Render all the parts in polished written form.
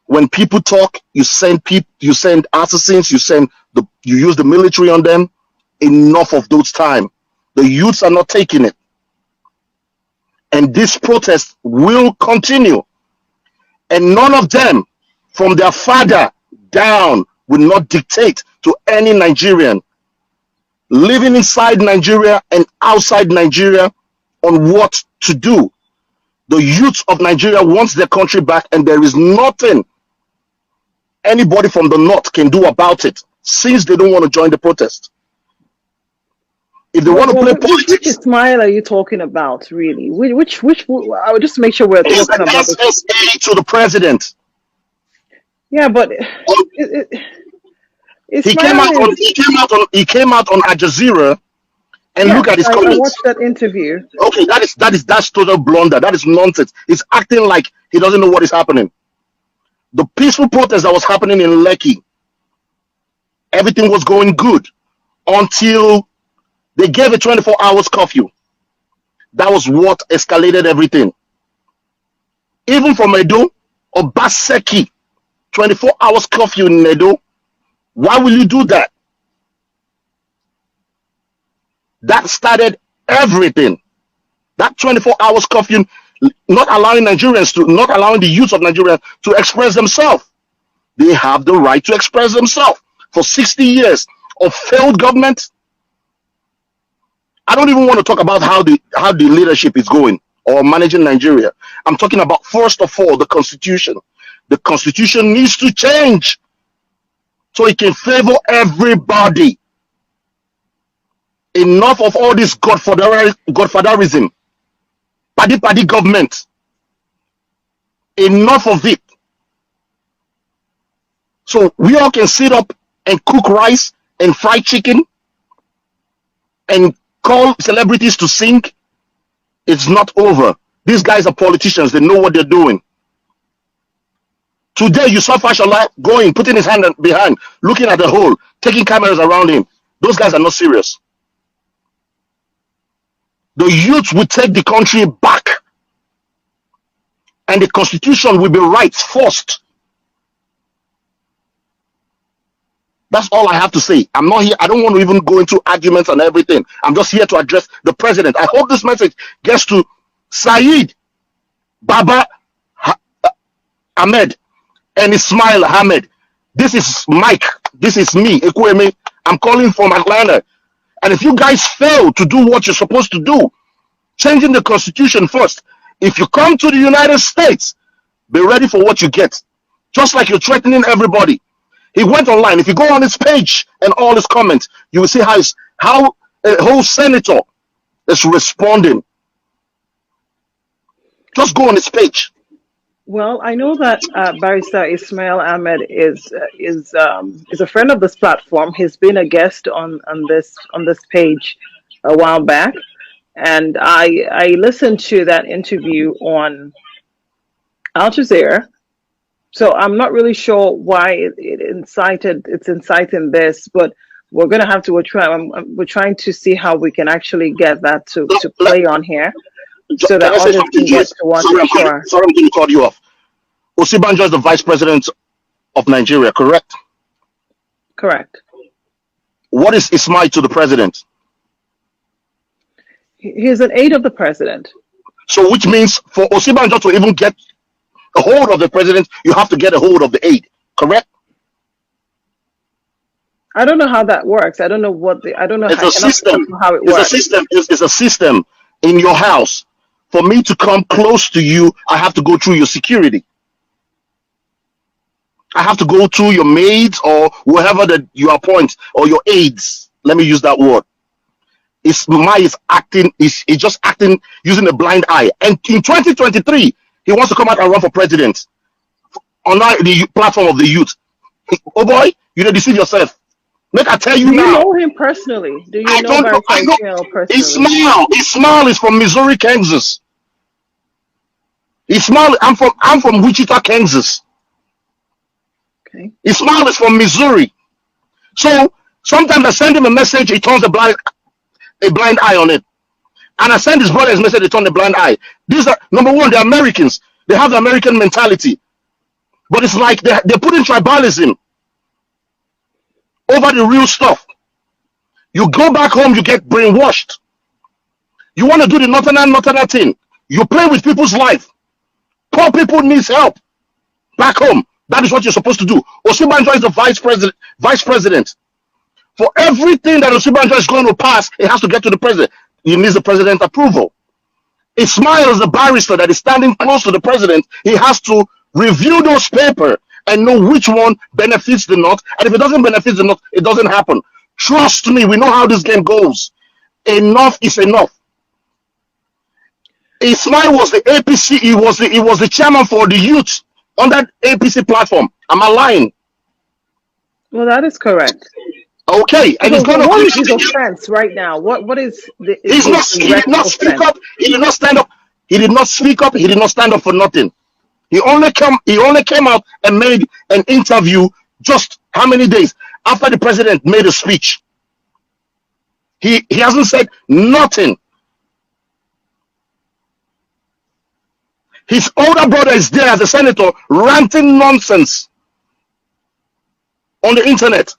When people talk, you send people, you send assassins, you use the military on them. Enough of those time. The youths are not taking it. And this protest will continue. And none of them, from their father down, will not dictate to any Nigerian living inside Nigeria and outside Nigeria on what to do. The youth of Nigeria wants their country back, and there is nothing anybody from the north can do about it, since they don't want to join the protest. If they want to play politics, which Ismail are you talking about, really? Which I would just make sure we're talking about SSA to the president. Yeah, but he came out on Al Jazeera, and look at his comments. I watched that interview. Okay, that's total blunder. That is nonsense. He's acting like he doesn't know what is happening. The peaceful protest that was happening in Lekki, everything was going good until they gave a 24 hours curfew. That was what escalated everything. Even from Edo, Obaseki, 24 hours curfew in Edo. Why will you do that? That started everything. That 24 hours curfew, not allowing the youth of Nigeria to express themselves. They have the right to express themselves. For 60 years of failed government, I don't even want to talk about how the leadership is going or managing Nigeria. I'm talking about, first of all, the constitution. The constitution needs to change so it can favor everybody. Enough of all this godfatherism, paddy government. Enough of it. So we all can sit up and cook rice and fry chicken and call celebrities to sing. It's not over. These guys are politicians. They know what they're doing. Today you saw Fashola going, putting his hand behind, looking at the hole, taking cameras around him. Those guys are not serious. The youth will take the country back, and the constitution will be rights first. That's all I have to say. I'm not here. I don't want to even go into arguments and everything. I'm just here to address the president. I hope this message gets to Saeed, Baba Ahmed, and Ismail Ahmed. This is Mike. This is me, Ekweme. I'm calling from Atlanta. And if you guys fail to do what you're supposed to do, changing the constitution first, if you come to the United States, be ready for what you get. Just like you're threatening everybody. He went online. If you go on his page and all his comments, you will see how a whole senator is responding. Just go on his page. Well, I know that Barrister Ismail Ahmed is a friend of this platform. He's been a guest on this page a while back, and I listened to that interview on Al Jazeera. So I'm not really sure why it's inciting this, but we're gonna have to we're trying to see how we can actually get that to play on here, so that others can get to watch it. Sure. Sorry, I'm going to cut you off. Osibanjo is the vice president of Nigeria, correct? Correct. What is Ismail to the president? He's an aide of the president. So which means for Osibanjo to even get a hold of the president, you have to get a hold of the aide, correct? I don't know how that works. I don't know It's a system. How it works. It's a system in your house. For me to come close to you, I have to go through your security. I have to go through your maids or whoever that you appoint, or your aides. Let me use that word. Ismail is acting, he's just acting using a blind eye. And in 2023, he wants to come out and run for president on the platform of the youth. Oh boy, you don't deceive yourself. Make I tell you now. Do you know him personally? Do you know Barrister personally? Ismail is from Missouri, Kansas. Ismail, I'm from Wichita, Kansas. Okay. Ismail is from Missouri. So sometimes I send him a message, he turns a blind eye on it. And I send his brother his message, he turns a blind eye. These are, number one, they're Americans. They have the American mentality. But it's like they're putting tribalism over the real stuff. You go back home, you get brainwashed. You want to do the northerner thing. You play with people's life. Poor people needs help back home. That is what you're supposed to do. Osibanjo is the vice president. Vice president. For everything that Osibanjo is going to pass, it has to get to the president. He needs the president's approval. Ismail is a barrister that is standing close to the president. He has to review those papers and know which one benefits the North. And if it doesn't benefit the North, it doesn't happen. Trust me, we know how this game goes. Enough is enough. Ismail was the APC. He was the chairman for the youth on that APC platform. Am I lying? Well, that is correct. Okay, and So, he's going to what is his continue. offense right now? What is He's his not. He did direct not speak offense? up. He did not stand up. He did not speak up. He did not stand up for nothing. He only came out and made an interview just how many days after the president made a speech. He hasn't said nothing. His older brother is there as a senator ranting nonsense on the internet.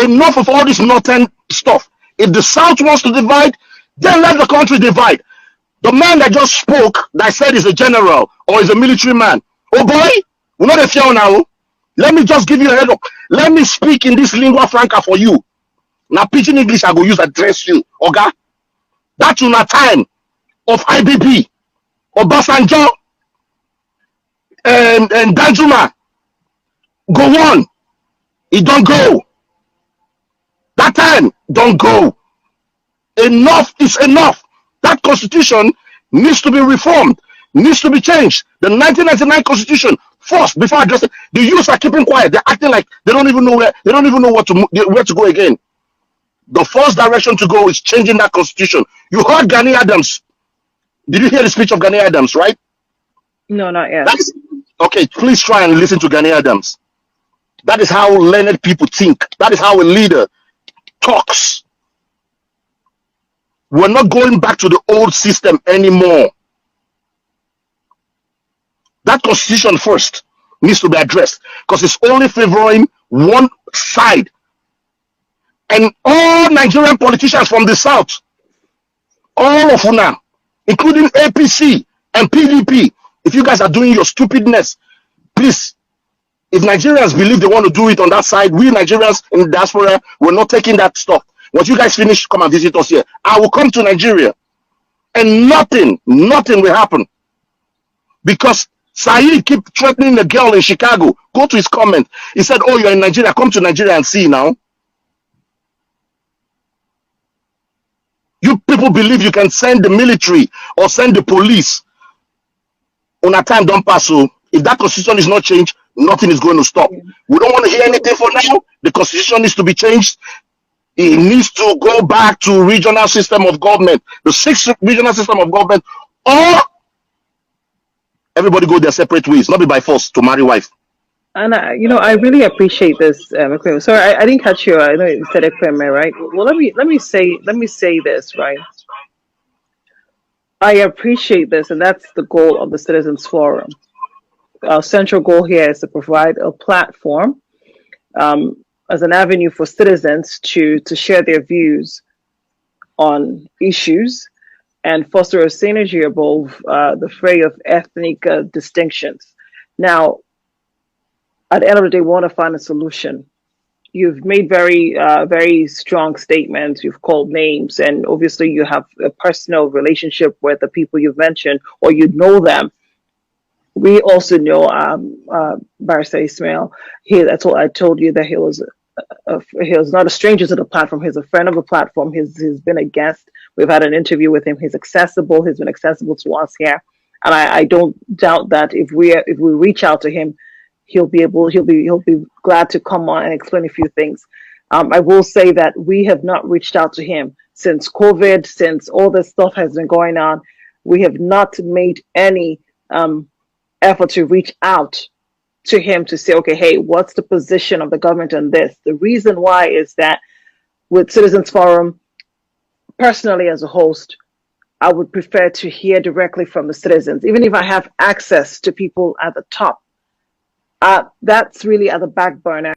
Enough of all this northern stuff. If the South wants to divide, then let the country divide. The man that just spoke, that said is a general or is a military man. Oh boy, we're not a fear now. Let me just give you a head up. Let me speak in this lingua franca for you. Now, pidgin English, I go use address you. Okay? That's una time of IBB, Obasanjo, and Danjuma. Go on. It don't go. That time don't go. Enough is enough. That constitution needs to be reformed, needs to be changed. The 1999 constitution, first, before addressing, the youths are keeping quiet. They're acting like they don't even know where to go again. The first direction to go is changing that constitution. You heard Gani Adams. Did you hear the speech of Gani Adams, right? No, not yet. That's okay. Please try and listen to Gani Adams. That is how learned people think. That is how a leader talks. We're not going back to the old system anymore. That constitution first needs to be addressed because it's only favoring one side. And all Nigerian politicians from the South, all of UNA, including APC and PDP, if you guys are doing your stupidness, please, if Nigerians believe they want to do it on that side, we Nigerians in the diaspora, we're not taking that stuff. Once you guys finish, come and visit us here. I will come to Nigeria and nothing will happen. Because Saeed keep threatening the girl in Chicago. Go to his comment. He said, oh, you're in Nigeria. Come to Nigeria and see now. You people believe you can send the military or send the police on a time don't pass. So if that constitution is not changed, nothing is going to stop. We don't want to hear anything for now. The constitution needs to be changed. It needs to go back to regional system of government, the 6th regional system of government, or everybody go their separate ways, not be by force to marry wife. And I really appreciate this, Ekweme. Sorry, I didn't catch you. I know you said Ekweme, right? Well, let me say this, right? I appreciate this, and that's the goal of the Citizens Forum. Our central goal here is to provide a platform as an avenue for citizens to share their views on issues and foster a synergy above the fray of ethnic distinctions. Now, at the end of the day, we want to find a solution. You've made very strong statements. You've called names, and obviously you have a personal relationship with the people you've mentioned, or you know them. We also know Barrister Ismail. That's what I told you, that he was not a stranger to the platform. He's a friend of the platform. He's been a guest. We've had an interview with him. He's accessible. He's been accessible to us here, and I don't doubt that if we reach out to him, he'll be glad to come on and explain a few things. I will say that we have not reached out to him since COVID, since all this stuff has been going on. We have not made any effort to reach out to him to say, okay, hey, what's the position of the government on this? The reason why is that with Citizens Forum, personally as a host, I would prefer to hear directly from the citizens, even if I have access to people at the top. That's really at the back burner.